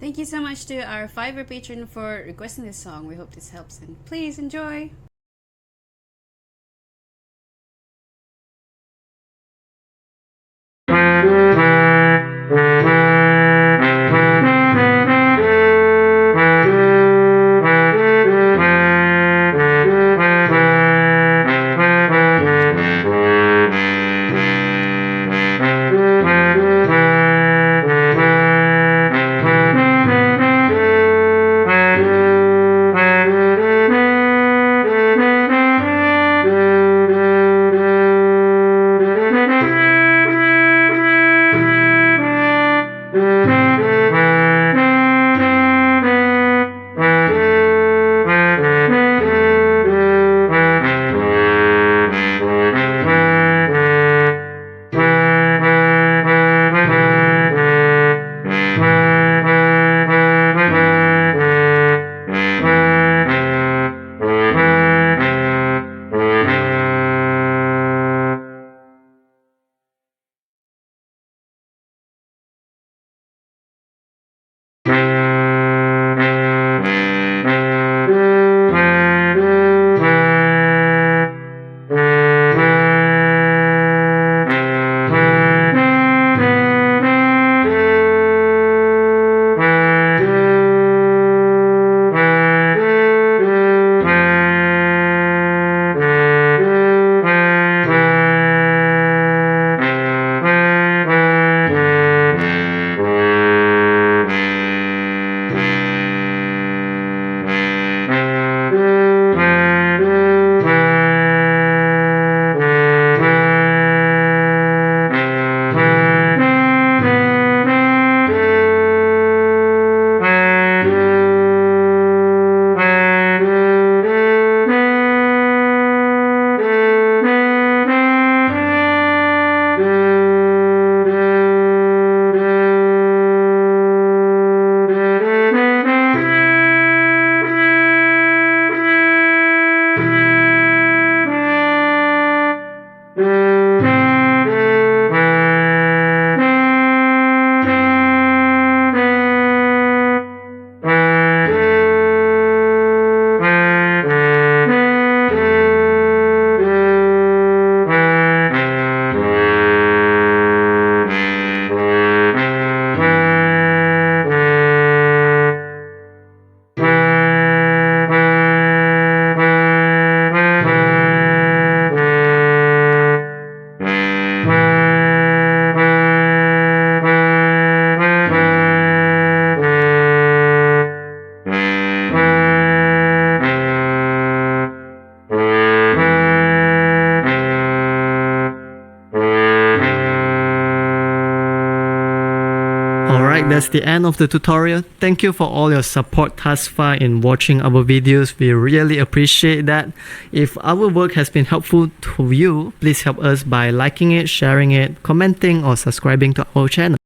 Thank you so much to our Fiverr patron for requesting this song. We hope this helps, and please enjoy. Alright, that's the end of the tutorial. Thank you for all your support thus far in watching our videos. We really appreciate that. If our work has been helpful to you, please help us by liking it, sharing it, commenting, or subscribing to our channel.